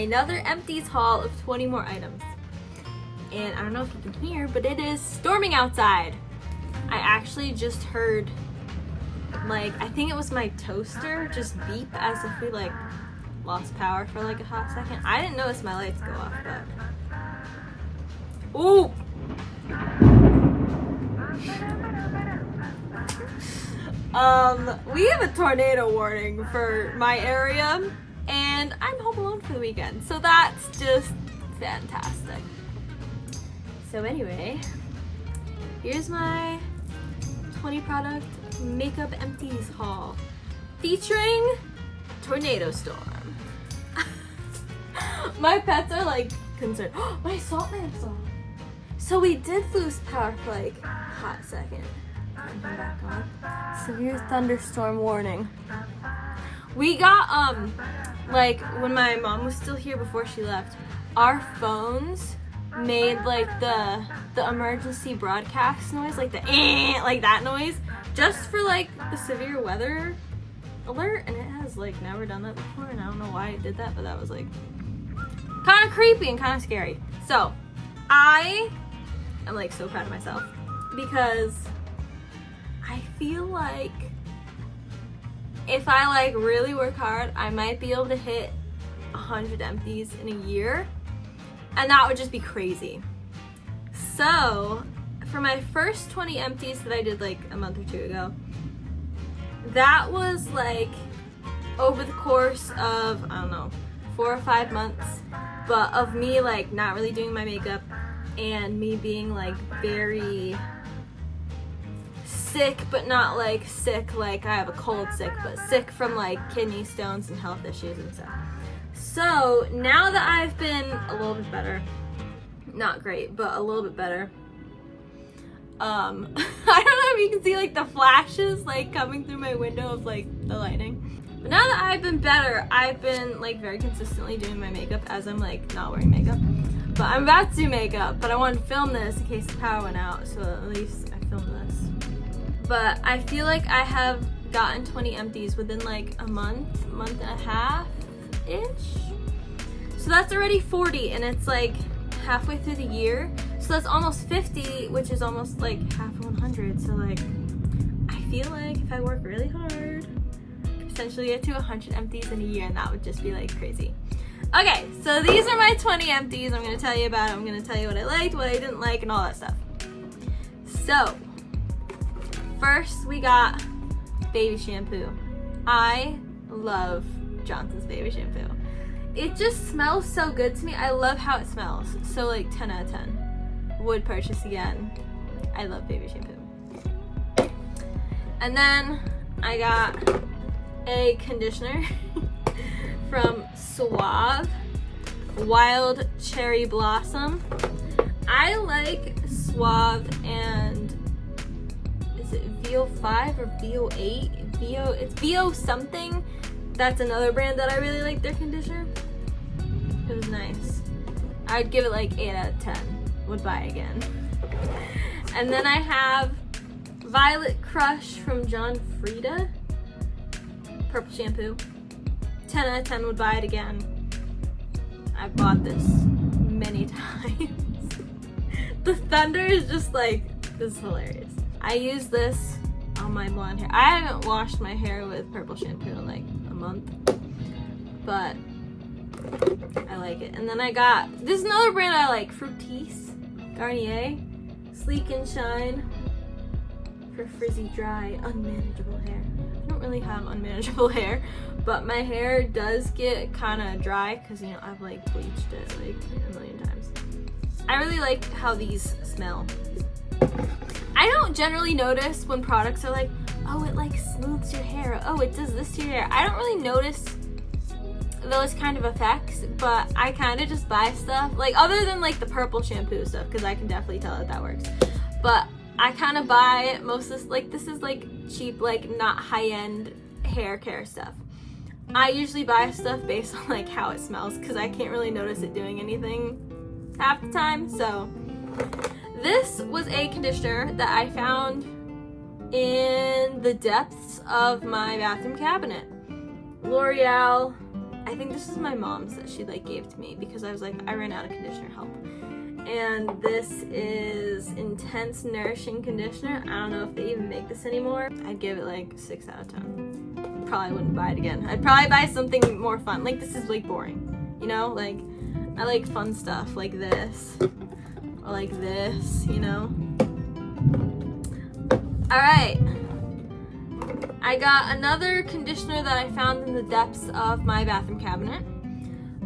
another Empties haul of 20 more items. And I don't know if you can hear, but it is storming outside. I actually just heard, like, I think it was my toaster just beep as if we, like, lost power for, like, a hot second. I didn't notice my lights go off, but... Ooh! We have a tornado warning for my area, and I'm home alone for the weekend, so that's just fantastic. So anyway, here's my 20 product makeup Empties haul featuring tornado storm. My pets are like concerned. Oh, my salt lamp's on. So we did lose power for like a hot second. Turn them back on. Severe thunderstorm warning. We got like when my mom was still here before she left, our phones made like the emergency broadcast noise, like the like that noise, just for like the severe weather alert, and it has like never done that before, and I don't know why it did that, but that was like kind of creepy and kind of scary. So I am like so proud of myself because I feel like if I like really work hard, I might be able to hit 100 Empties in a year, and that would just be crazy. So for my first 20 Empties that I did like a month or two ago, that was like over the course of, I don't know, 4 or 5 months, but of me like not really doing my makeup and me being like very sick, but not like sick like I have a cold sick, but sick from like kidney stones and health issues and stuff. So now that I've been a little bit better, not great, but a little bit better, I don't know if you can see like the flashes like coming through my window of like the lightning. But now that I've been better, I've been like very consistently doing my makeup as I'm like not wearing makeup. But I'm about to do makeup, but I wanted to film this in case the power went out, so at least I filmed this. But I feel like I have gotten 20 Empties within like a month and a half-ish. So that's already 40, and it's like halfway through the year. So that's almost 50, which is almost like half of 100. So like, I feel like if I work really hard, I could potentially get to 100 Empties in a year, and that would just be like crazy. Okay, so these are my 20 Empties. I'm gonna tell you about it. I'm gonna tell you what I liked, what I didn't like, and all that stuff. So, first we got baby shampoo. I love Johnson's baby shampoo. It just smells so good to me. I love how it smells. So like 10 out of 10. Would purchase again. I love baby shampoo. And then I got a conditioner from Suave Wild Cherry Blossom. I like Suave and is it VO5 or VO8? It's VO something. That's another brand that I really like their conditioner. It was nice. I'd give it like 8 out of 10. Would buy again. And then I have Violet Crush from John Frieda. Purple shampoo. 10 out of 10 would buy it again. I bought this many times. The thunder is just like, this is hilarious. I use this on my blonde hair. I haven't washed my hair with purple shampoo in like a month, but I like it. And then I got, this is another brand I like, Fructis Garnier Sleek and Shine for frizzy, dry, unmanageable hair. I don't really have unmanageable hair, but my hair does get kind of dry because, you know, I've like bleached it like a million times. I really like how these smell. I don't generally notice when products are like, oh, it like smooths your hair, oh, it does this to your hair. I don't really notice those kind of effects, but I kind of just buy stuff, like other than like the purple shampoo stuff, because I can definitely tell that works. But I kind of buy most of this, like this is like cheap, like not high-end hair care stuff. I usually buy stuff based on like how it smells, because I can't really notice it doing anything half the time. So this was a conditioner that I found in the depths of my bathroom cabinet. L'Oreal I think this is my mom's that she like gave to me because I was like, I ran out of conditioner, help. And this is Intense Nourishing Conditioner. I don't know if they even make this anymore. I'd give it like 6 out of 10. Probably wouldn't buy it again. I'd probably buy something more fun. Like this is like boring, you know? Like I like fun stuff like this or like this, you know? All right. I got another conditioner that I found in the depths of my bathroom cabinet.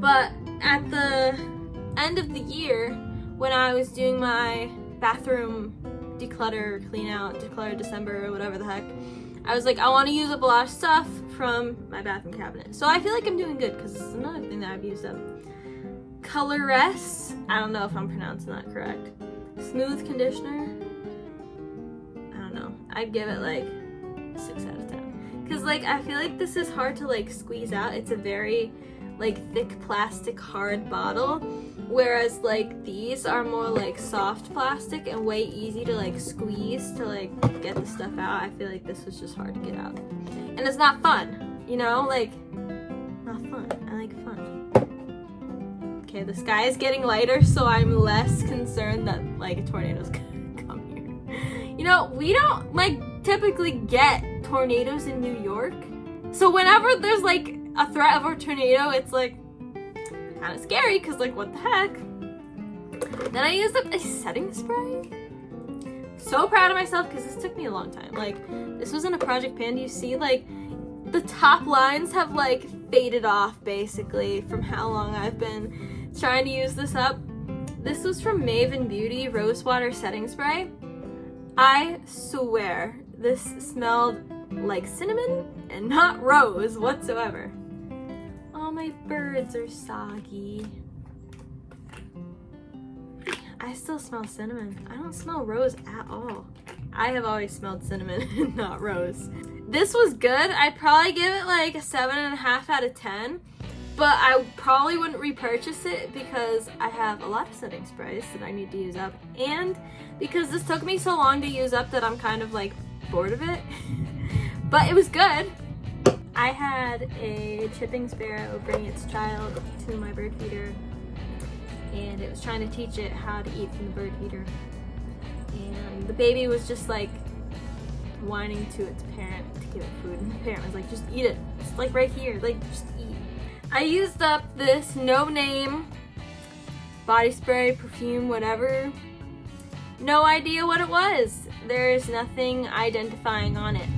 But at the end of the year, when I was doing my bathroom declutter, clean out, declutter December, whatever the heck, I was like, I want to use up a lot of stuff from my bathroom cabinet. So I feel like I'm doing good because this is another thing that I've used up. Coloress, I don't know if I'm pronouncing that correct. Smooth conditioner, I don't know. I'd give it like 6 out of 10. Because like I feel like this is hard to like squeeze out. It's a very like thick plastic hard bottle. Whereas like these are more like soft plastic and way easy to like squeeze to like get the stuff out. I feel like this was just hard to get out. And it's not fun, you know? Like, not fun. I like fun. Okay, the sky is getting lighter, so I'm less concerned that like a tornado's gonna come here. You know, we don't like typically get tornadoes in New York. So whenever there's like a threat of a tornado, it's like kind of scary because like what the heck. Then I used up a setting spray. So proud of myself because this took me a long time. Like this was in a project pan. You see like the top lines have like faded off basically from how long I've been trying to use this up. This was from Maven Beauty Rose Water Setting Spray. I swear this smelled like cinnamon and not rose whatsoever. All my birds are soggy. I still smell cinnamon. I don't smell rose at all. I have always smelled cinnamon and not rose. This was good. I'd probably give it like a 7.5 out of 10, but I probably wouldn't repurchase it because I have a lot of setting sprays that I need to use up, and because this took me so long to use up that I'm kind of like bored of it. But it was good. I had a chipping sparrow bring its child to my bird feeder, and it was trying to teach it how to eat from the bird feeder. And the baby was just like whining to its parent to give it food, and the parent was like, just eat it. It's like right here, like just eat. I used up this no name body spray, perfume, whatever. No idea what it was. There's nothing identifying on it.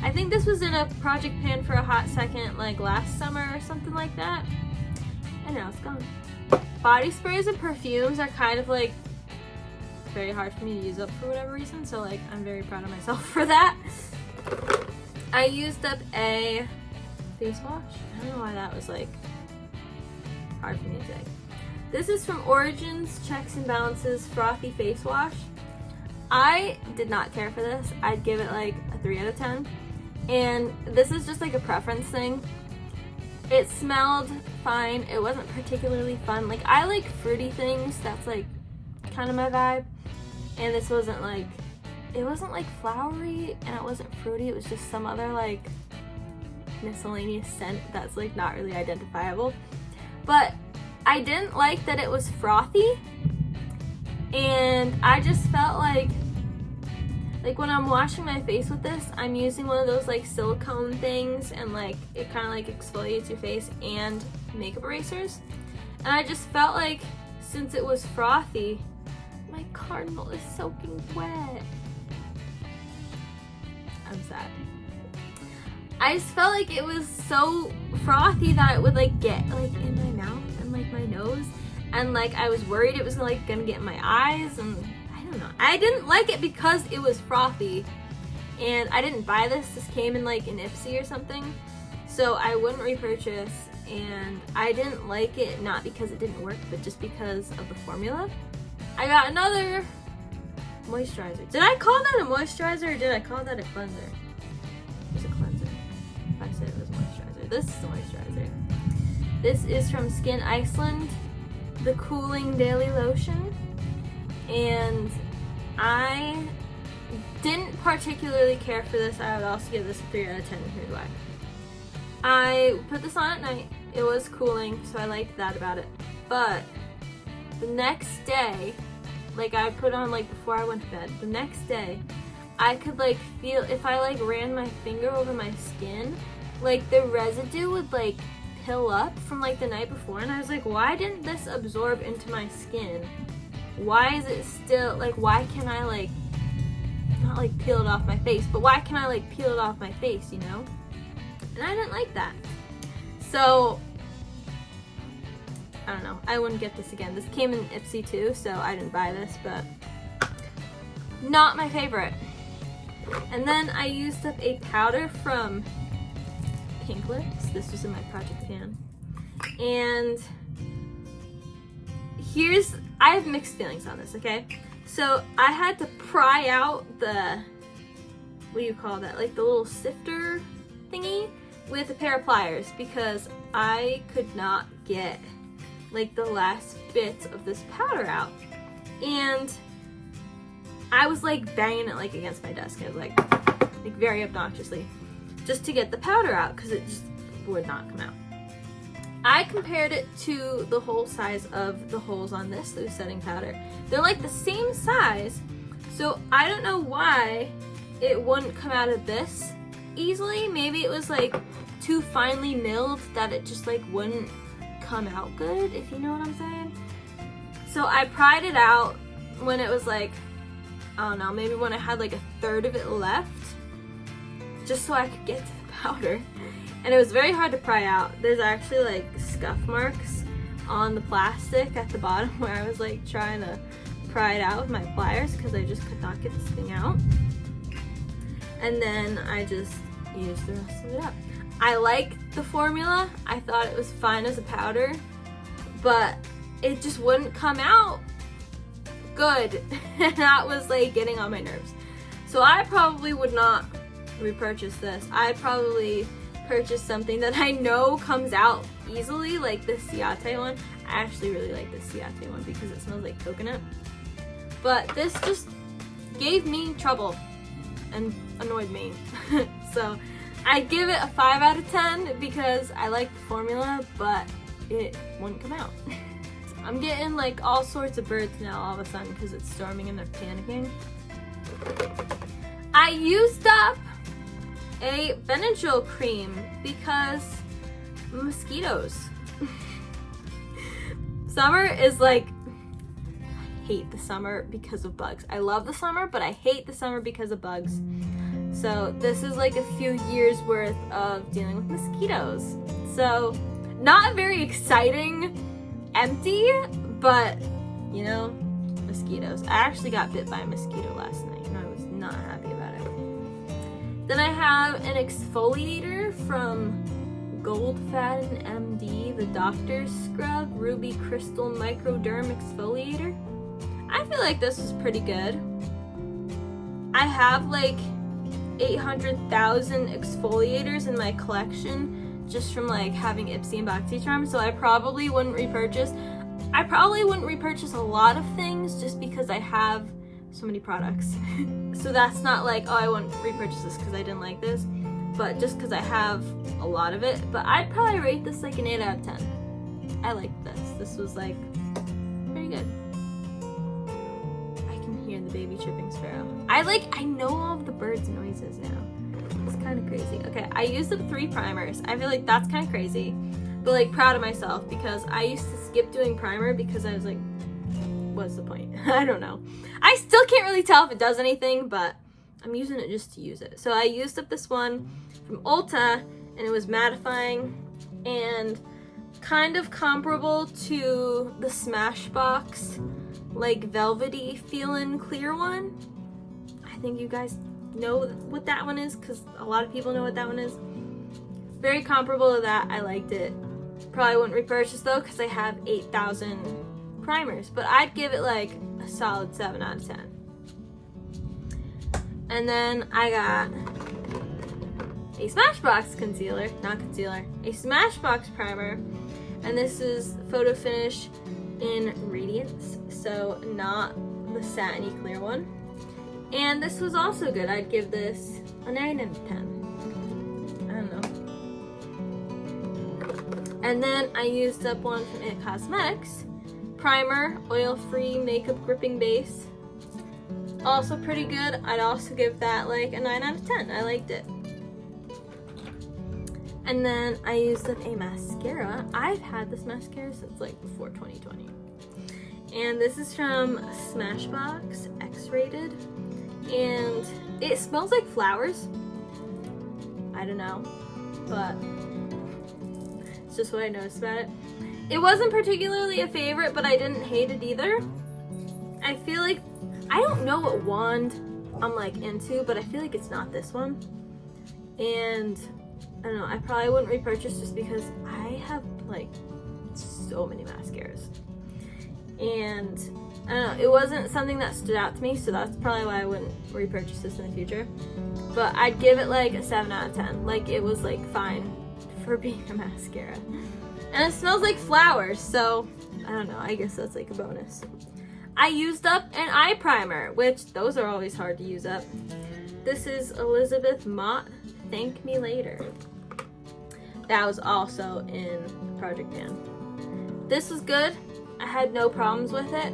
I think this was in a project pan for a hot second, like last summer or something like that. And now it's gone. Body sprays and perfumes are kind of like very hard for me to use up for whatever reason, so like I'm very proud of myself for that. I used up a face wash. I don't know why that was like hard for me to say. This is from Origins Checks and Balances Frothy Face Wash. I did not care for this. I'd give it like a 3 out of 10. And this is just like a preference thing. It smelled fine. It wasn't particularly fun. Like I like fruity things. That's like kind of my vibe. And this wasn't like, it wasn't like flowery and it wasn't fruity. It was just some other like miscellaneous scent that's like not really identifiable. But I didn't like that it was frothy. And I just felt like when I'm washing my face with this, I'm using one of those like silicone things, and like it kind of like exfoliates your face and makeup erasers. And I just felt like since it was frothy, my cardinal is soaking wet. I'm sad. I just felt like it was so frothy that it would like get like in my mouth and like my nose, and like I was worried it was like gonna get in my eyes, and I don't know. I didn't like it because it was frothy, and I didn't buy this. This came in like an Ipsy or something, so I wouldn't repurchase. And I didn't like it not because it didn't work, but just because of the formula. I got another moisturizer. Did I call that a moisturizer or did I call that a cleanser? It was a cleanser. If I said it was moisturizer. This is a moisturizer. This is from Skin Iceland, the Cooling Daily Lotion. And I didn't particularly care for this. I would also give this a 3 out of 10. Here's why. I put this on at night. It was cooling, so I liked that about it. But the next day, like I put on like before I went to bed, the next day, I could like feel, if I like ran my finger over my skin, like the residue would like pill up from like the night before, and I was like, why didn't this absorb into my skin? Why is it still, like, why can I like, not like peel it off my face, but why can I like peel it off my face, you know? And I didn't like that. So, I don't know, I wouldn't get this again. This came in Ipsy too, so I didn't buy this, but not my favorite. And then I used up a powder from Pink Lips. This was in my project pan. And I have mixed feelings on this, okay? So I had to pry out the, what do you call that? Like the little sifter thingy with a pair of pliers because I could not get like the last bits of this powder out. And I was like banging it like against my desk. I was like very obnoxiously just to get the powder out because it just would not come out. I compared it to the hole size of the holes on this loose setting powder. They're like the same size, so I don't know why it wouldn't come out of this easily. Maybe it was like too finely milled that it just like wouldn't come out good, if you know what I'm saying. So I pried it out when it was like, I don't know, maybe when I had like a third of it left, just so I could get to the powder. And it was very hard to pry out. There's actually like scuff marks on the plastic at the bottom where I was like trying to pry it out with my pliers because I just could not get this thing out. And then I just used the rest of it up. I liked the formula. I thought it was fine as a powder, but it just wouldn't come out good. And that was like getting on my nerves. So I probably would not repurchase this. I'd probably purchase something that I know comes out easily, like the Ciate one. I actually really like the Ciate one because it smells like coconut. But this just gave me trouble and annoyed me. So I give it a 5 out of 10 because I like the formula, but it wouldn't come out. I'm getting like all sorts of birds now all of a sudden because it's storming and they're panicking. I used up a Benadryl cream because mosquitoes. Summer is like, I hate the summer because of bugs. I love the summer, but I hate the summer because of bugs. So this is like a few years worth of dealing with mosquitoes. So not a very exciting empty, but you know, mosquitoes. I actually got bit by a mosquito last night and I was not happy about it. Then I have an exfoliator from Goldfaden MD, the Doctor's Scrub Ruby Crystal Microderm Exfoliator. I feel like this is pretty good. I have like 800,000 exfoliators in my collection just from like having Ipsy and BoxyCharm, so I probably wouldn't repurchase. I probably wouldn't repurchase a lot of things just because I have so many products. So that's not like, oh, I wouldn't repurchase this because I didn't like this, but just because I have a lot of it. But I'd probably rate this like an 8 out of 10. I liked this. This was like pretty good. I can hear the baby chirping sparrow. I know all of the birds' noises now. It's kind of crazy. Okay, I used up 3 primers. I feel like that's kind of crazy, but like proud of myself because I used to skip doing primer because I was like, what's the point? I don't know. I still can't really tell if it does anything, but I'm using it just to use it. So I used up this one from Ulta, and it was mattifying and kind of comparable to the Smashbox, like velvety feeling clear one. I think you guys know what that one is because a lot of people know what that one is. Very comparable to that. I liked it. Probably wouldn't repurchase though because I have 8,000 primers, but I'd give it like a solid 7 out of 10. And then I got a Smashbox concealer, not concealer, a Smashbox primer, and this is Photo Finish in Radiance, so not the satiny clear one. And this was also good. I'd give this a 9 out of 10. I don't know. And then I used up one from It Cosmetics. Primer, oil-free makeup gripping base. Also pretty good. I'd also give that like a 9 out of 10. I liked it. And then I used up a mascara. I've had this mascara since like before 2020. And this is from Smashbox, X-rated. And it smells like flowers. I don't know, but it's just what I noticed about it. It wasn't particularly a favorite, but I didn't hate it either. I feel like, I don't know what wand I'm like into, but I feel like it's not this one. And I don't know, I probably wouldn't repurchase just because I have like so many mascaras. And I don't know, it wasn't something that stood out to me, so that's probably why I wouldn't repurchase this in the future. But I'd give it like a 7 out of 10. Like it was like fine for being a mascara. And it smells like flowers, so I don't know, I guess that's like a bonus. I used up an eye primer, which those are always hard to use up. This is Elizabeth Mott, Thank Me Later. That was also in Project Pan. This was good. I had no problems with it.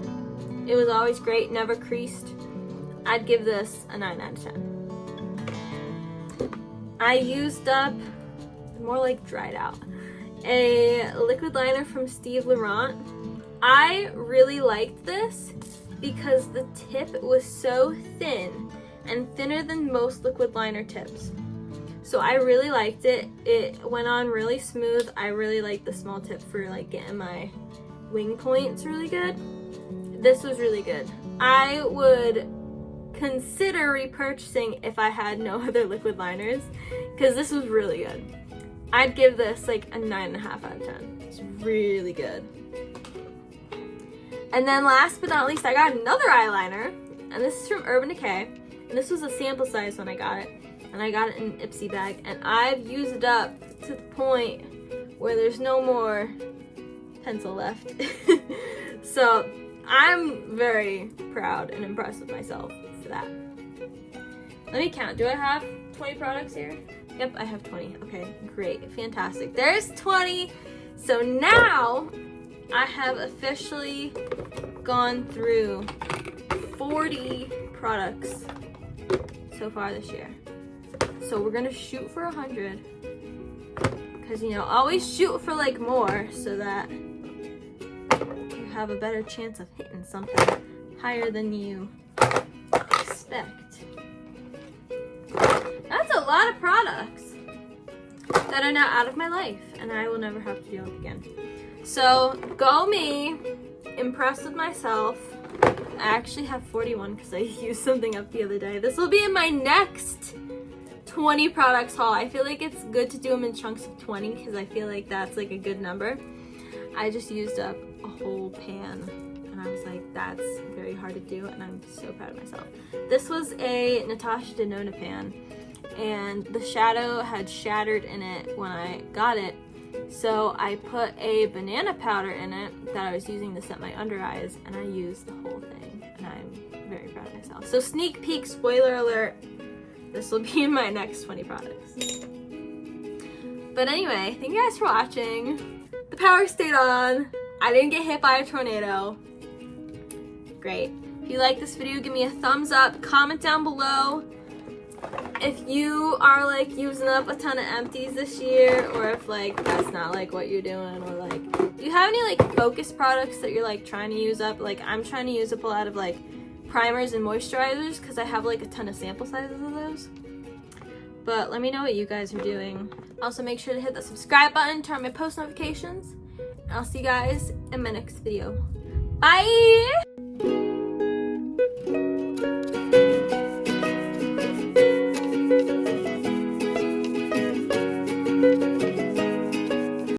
It was always great, never creased. I'd give this a 9 out of 10. I used up, more like dried out, a liquid liner from Steve Laurent. I really liked this because the tip was so thin and thinner than most liquid liner tips. So I really liked it. It went on really smooth. I really liked the small tip for like getting my wing points really good. This was really good. I would consider repurchasing if I had no other liquid liners because this was really good. I'd give this like a 9.5 out of 10. It's really good. And then last but not least, I got another eyeliner, and this is from Urban Decay. And this was a sample size when I got it, and I got it in an Ipsy bag, and I've used it up to the point where there's no more pencil left. So I'm very proud and impressed with myself for that. Let me count. Do I have 20 products here? Yep, I have 20. Okay, great, fantastic. There's 20. So now I have officially gone through 40 products so far this year. So we're gonna shoot for 100. Because, you know, always shoot for like more so that you have a better chance of hitting something higher than you expect. That's a lot of products that are now out of my life and I will never have to deal with again. So, go me, impressed with myself. I actually have 41 because I used something up the other day. This will be in my next 20 products haul. I feel like it's good to do them in chunks of 20 because I feel like that's like a good number. I just used up a whole pan and I was like, that's very hard to do and I'm so proud of myself. This was a Natasha Denona pan and the shadow had shattered in it when I got it. So I put a banana powder in it that I was using to set my under eyes and I used the whole thing and I'm very proud of myself. So sneak peek, spoiler alert, this will be in my next 20 products. But anyway, thank you guys for watching. The power stayed on. I didn't get hit by a tornado. Great. If you like this video, give me a thumbs up, comment down below if you are like using up a ton of empties this year, or if like that's not like what you're doing, or like do you have any like focus products that you're like trying to use up? Like I'm trying to use up a lot of like primers and moisturizers because I have like a ton of sample sizes of those. But let me know what you guys are doing. Also make sure to hit the subscribe button, turn on my post notifications, and I'll see you guys in my next video. Bye!